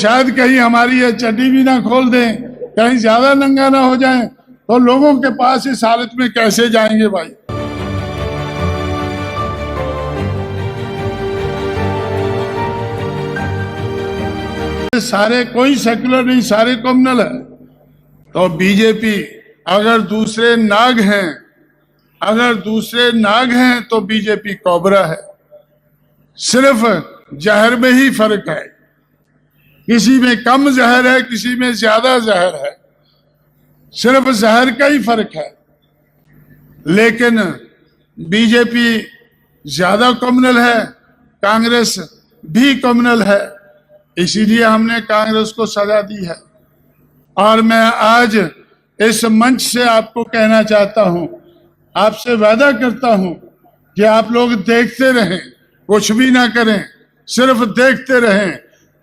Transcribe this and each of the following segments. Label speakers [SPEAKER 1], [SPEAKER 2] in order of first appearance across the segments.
[SPEAKER 1] शायद कहीं हमारी ये चड्डी भी ना खोल दें, कहीं ज्यादा नंगा ना हो जाएं, तो लोगों के पास इस हालत में कैसे जाएंगे भाई। सारे कोई सेकुलर नहीं, सारे कम्युनल है। तो बीजेपी अगर दूसरे नाग हैं तो बीजेपी कोबरा है। सिर्फ जहर में ही फर्क है, किसी में कम जहर है, किसी में ज्यादा जहर है, सिर्फ जहर का ही फर्क है। लेकिन बीजेपी ज्यादा कम्युनल है, कांग्रेस भी कम्युनल है, इसीलिए हमने कांग्रेस को सजा दी है। और मैं आज इस मंच से आपको कहना चाहता हूं, आपसे वादा करता हूं कि आप लोग देखते रहें, कुछ भी ना करें, सिर्फ देखते रहें।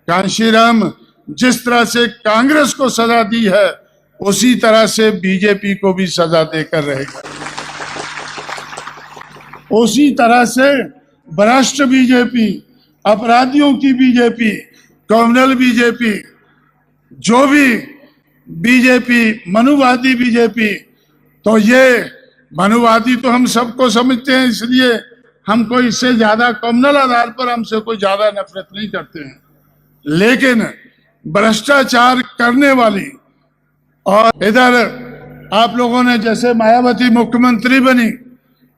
[SPEAKER 1] कांशीराम जिस तरह से कांग्रेस को सजा दी है, उसी तरह से बीजेपी को भी सजा देकर रहेगा। उसी तरह से भ्रष्ट बीजेपी, अपराधियों की बीजेपी, कम्युनल बीजेपी, जो भी बीजेपी, मनुवादी बीजेपी, तो ये मनुवादी तो हम सबको समझते हैं, इसलिए हमको इससे ज्यादा कम्युनल आधार पर हमसे कोई ज्यादा नफरत नहीं करते हैं। लेकिन भ्रष्टाचार करने वाली, और इधर आप लोगों ने जैसे मायावती मुख्यमंत्री बनी,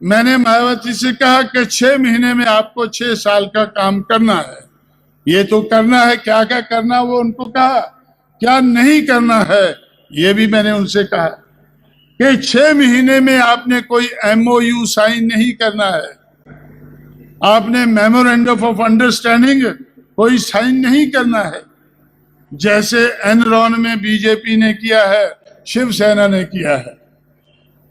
[SPEAKER 1] मैंने मायावती से कहा कि 6 महीने में आपको 6 साल का काम करना है। ये तो करना है, क्या क्या करना वो उनको कहा, क्या नहीं करना है ये भी मैंने उनसे कहा कि 6 महीने में आपने कोई MOU साइन नहीं करना है, आपने मेमोरेंडम ऑफ अंडरस्टैंडिंग कोई साइन नहीं करना है, जैसे एनरॉन में बीजेपी ने किया है, शिवसेना ने किया है।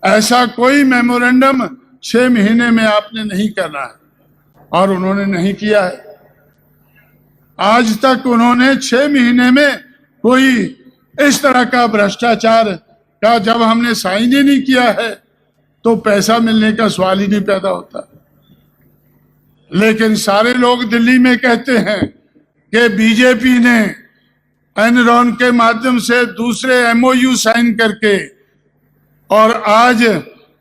[SPEAKER 1] ऐसा कोई मेमोरेंडम 6 महीने में आपने नहीं करना है, और उन्होंने नहीं किया है। आज तक उन्होंने 6 महीने में कोई इस तरह का भ्रष्टाचार का जब हमने साइन ही नहीं किया है, तो पैसा मिलने का सवाल ही नहीं पैदा होता। लेकिन सारे लोग दिल्ली में कहते हैं कि बीजेपी ने एनरॉन के माध्यम से दूसरे MOU साइन करके, और आज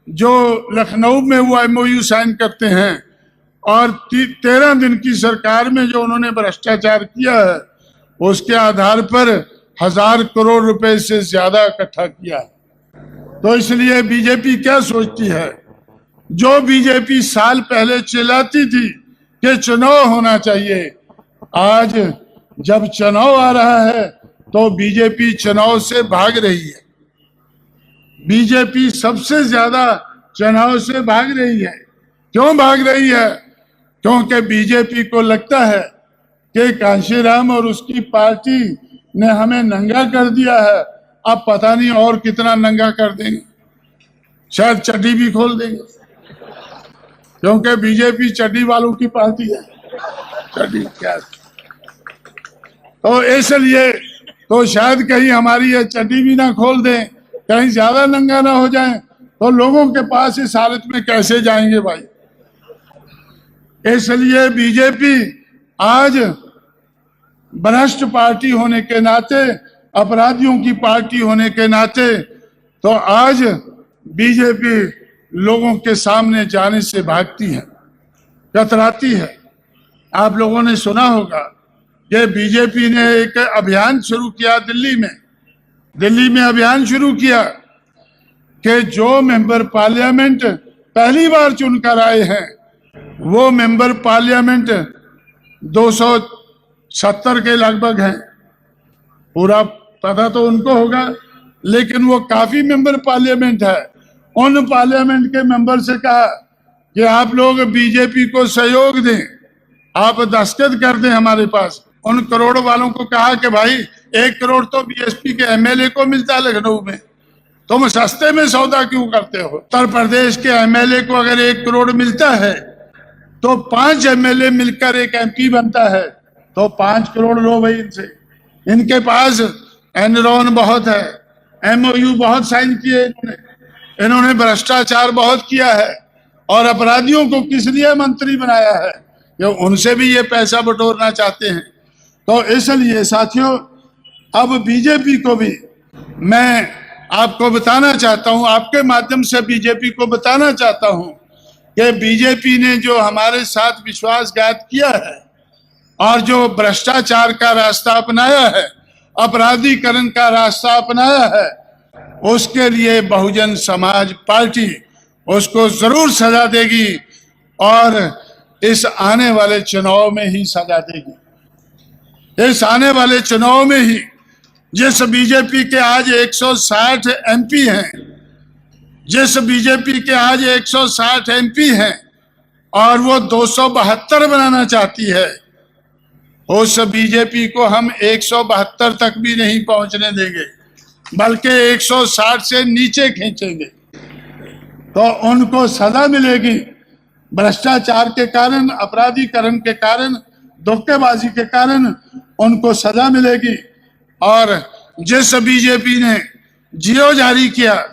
[SPEAKER 1] जो लखनऊ में वो MOU साइन करते हैं, और 13 दिन की सरकार में जो उन्होंने भ्रष्टाचार किया है, उसके आधार पर 1000 करोड़ रुपए से ज्यादा इकट्ठा किया। तो इसलिए बीजेपी क्या सोचती है, जो बीजेपी साल पहले चिल्लाती थी कि चुनाव होना चाहिए, आज जब चुनाव आ रहा है तो बीजेपी चुनाव से भाग रही है। बीजेपी सबसे ज्यादा चुनाव से भाग रही है। क्यों भाग रही है? क्योंकि बीजेपी को लगता है कि कांशीराम और उसकी पार्टी ने हमें नंगा कर दिया है, अब पता नहीं और कितना नंगा कर देंगे, शायद चड्डी भी खोल देंगे, क्योंकि बीजेपी चड्डी वालों की पार्टी है। चड्डी क्या, तो इसलिए तो शायद कहीं हमारी ये चड्डी भी ना खोल दें, कहीं ज्यादा नंगा ना हो जाएं, तो लोगों के पास इस हालत में कैसे जाएंगे भाई। इसलिए बीजेपी आज भ्रष्ट पार्टी होने के नाते, अपराधियों की पार्टी होने के नाते, तो आज बीजेपी लोगों के सामने जाने से भागती है, कतराती है। आप लोगों ने सुना होगा कि बीजेपी ने एक अभियान शुरू किया दिल्ली में अभियान शुरू किया कि जो मेंबर पार्लियामेंट पहली बार चुनकर आए हैं, वो मेंबर पार्लियामेंट 270 के लगभग हैं। पूरा पता तो उनको होगा, लेकिन वो काफी मेंबर पार्लियामेंट है। उन पार्लियामेंट के मेंबर से कहा कि आप लोग बीजेपी को सहयोग दें, आप दस्तखत कर दें हमारे पास। उन करोड़ वालों को कहा कि भाई 1 करोड़ तो BSP के MLA को मिलता है लखनऊ में, तुम सस्ते में सौदा क्यों करते हो। उत्तर प्रदेश के MLA को अगर 1 करोड़ मिलता है तो 5 MLA मिलकर एक MP बनता है, तो 5 करोड़ लो भाई इनसे। इनके पास एनरॉन बहुत है, MOU बहुत साइन किए इन्होंने भ्रष्टाचार बहुत किया है, और अपराधियों को किस लिए मंत्री बनाया है, कि उनसे भी ये पैसा बटोरना चाहते हैं। तो इसलिए साथियों, अब बीजेपी को भी मैं आपको बताना चाहता हूं, आपके माध्यम से बीजेपी को बताना चाहता हूं कि बीजेपी ने जो हमारे साथ विश्वासघात किया है और जो भ्रष्टाचार का रास्ता अपनाया है, अपराधीकरण का रास्ता अपनाया है, उसके लिए बहुजन समाज पार्टी उसको जरूर सजा देगी और इस आने वाले चुनाव में ही सजा देगी। इस आने वाले चुनाव में ही जिस बीजेपी के आज 160 एमपी हैं, जिस बीजेपी के आज 160 एमपी हैं और वो 272 बनाना चाहती है, उस बीजेपी को हम 172 तक भी नहीं पहुंचने देंगे, बल्कि 160 से नीचे खींचेंगे। तो उनको सजा मिलेगी। भ्रष्टाचार के कारण, अपराधीकरण के कारण, धोखेबाजी के कारण उनको सजा मिलेगी। और जिस बीजेपी ने जियो जारी किया,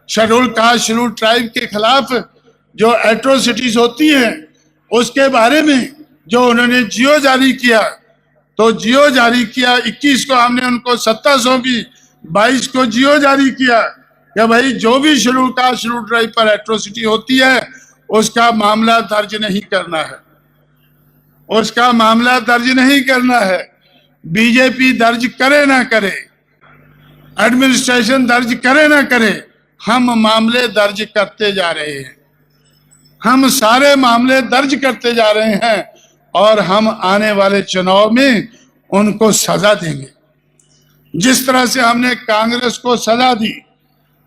[SPEAKER 1] शेड्यूल कास्ट शेड्यूल ट्राइब के खिलाफ जो एट्रोसिटीज होती है उसके बारे में जो उन्होंने जियो जारी किया, तो जियो जारी किया 21 को हमने उनको सत्ता सौंपी, 22 को जियो जारी किया कि भाई जो भी शेड्यूल कास्ट शेड्यूल ट्राइब पर एट्रोसिटी होती है उसका मामला दर्ज नहीं करना है, उसका मामला दर्ज नहीं करना है। बीजेपी दर्ज करे ना करे, एडमिनिस्ट्रेशन दर्ज करे ना करे, हम मामले दर्ज करते जा रहे हैं, हम सारे मामले दर्ज करते जा रहे हैं और हम आने वाले चुनाव में उनको सजा देंगे। जिस तरह से हमने कांग्रेस को सजा दी,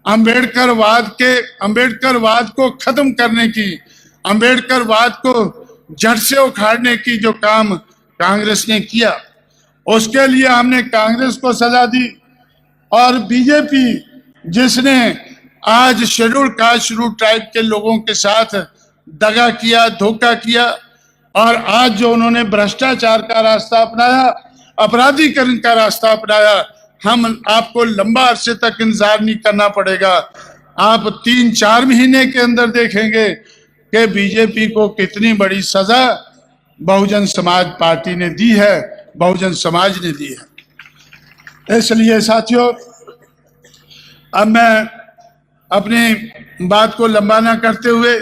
[SPEAKER 1] अंबेडकरवाद को खत्म करने की, अंबेडकरवाद को जड़ से उखाड़ने की जो काम कांग्रेस ने किया, उसके लिए हमने कांग्रेस को सजा दी। और बीजेपी जिसने आज शेड्यूल कास्ट शेड्यूल ट्राइब के लोगों के साथ दगा किया, धोखा किया, और आज जो उन्होंने भ्रष्टाचार का रास्ता अपनाया, अपराधीकरण का रास्ता अपनाया, हम आपको लंबा अरसे तक इंतजार नहीं करना पड़ेगा। आप 3-4 महीने के अंदर देखेंगे कि बीजेपी को कितनी बड़ी सजा बहुजन समाज पार्टी ने दी है, बहुजन समाज ने दी है। इसलिए साथियों, अब मैं अपनी बात को लंबा ना करते हुए,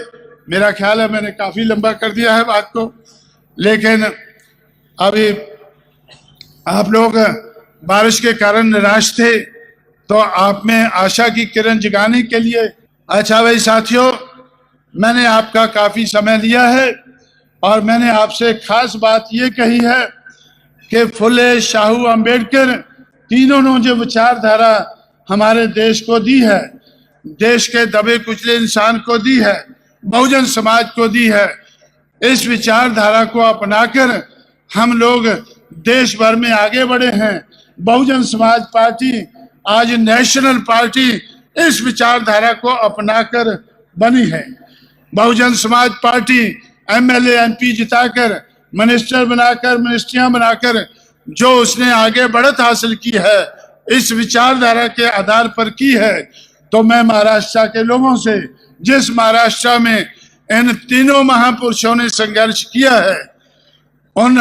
[SPEAKER 1] मेरा ख्याल है मैंने काफी लंबा कर दिया है बात को, लेकिन अभी आप लोग बारिश के कारण निराश थे, तो आप में आशा की किरण जगाने के लिए, अच्छा भाई साथियों, मैंने आपका काफी समय लिया है और मैंने आपसे खास बात ये कही है कि फुले, शाहू, अंबेडकर तीनों ने जो विचारधारा हमारे देश को दी है, देश के दबे कुचले इंसान को दी है, बहुजन समाज को दी है, इस विचारधारा को अपनाकर हम लोग देश भर में आगे बढ़े हैं। बहुजन समाज पार्टी आज नेशनल पार्टी इस विचारधारा को अपनाकर बनी है। Bahujan Samaj party MLA MP जिताकर, minister बनाकर, मिनिस्ट्रियां बनाकर जो उसने आगे बढ़त हासिल की है, इस विचारधारा के आधार पर की है। तो मैं महाराष्ट्र के लोगों से, जिस महाराष्ट्र में इन तीनों महापुरुषों ने संघर्ष किया है, उन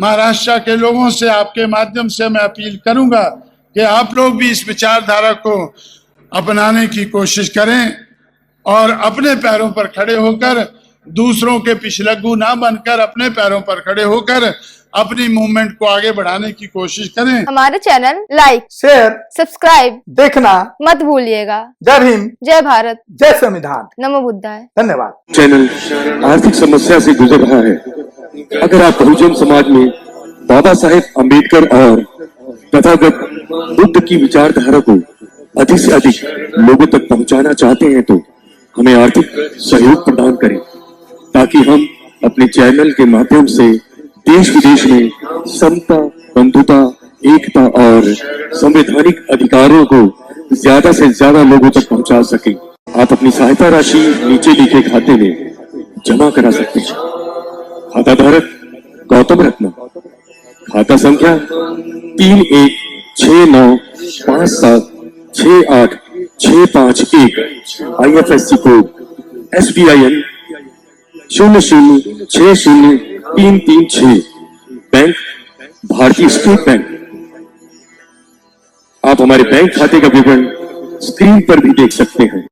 [SPEAKER 1] महाराष्ट्र के लोगों से आपके माध्यम से मैं अपील करूंगा कि आप लोग भी इस विचारधारा को अपनाने की कोशिश करें और अपने पैरों पर खड़े होकर, दूसरों के पिछलग्गू ना बनकर, अपने पैरों पर खड़े होकर अपनी मूवमेंट को आगे बढ़ाने की कोशिश करें। हमारे चैनल लाइक, शेयर, सब्सक्राइब देखना मत भूलिएगा। जय हिंद, जय भारत, जय संविधान, नमो बुद्धाय। धन्यवाद।
[SPEAKER 2] चैनल आर्थिक समस्या से गुजर रहा है। अगर आप बहुजन समाज में बाबा साहेब अम्बेडकर और तथागत बुद्ध की विचारधारा को अधिक से अधिक लोगों तक पहुंचाना चाहते हैं तो हमें आर्थिक सहयोग प्रदान करें, ताकि हम अपने चैनल के माध्यम से देश विदेश में समता, बंधुता, एकता और संवैधानिक अधिकारों को ज्यादा से ज्यादा लोगों तक पहुंचा सकें। आप अपनी सहायता राशि नीचे लिखे खाते में जमा करा सकते हैं। खाता धारक गौतम रत्न, खाता संख्या 3169576865 IFSC कोड SBIN 0060336, बैंक भारतीय स्टेट बैंक। आप हमारे बैंक खाते का विवरण स्क्रीन पर भी देख सकते हैं।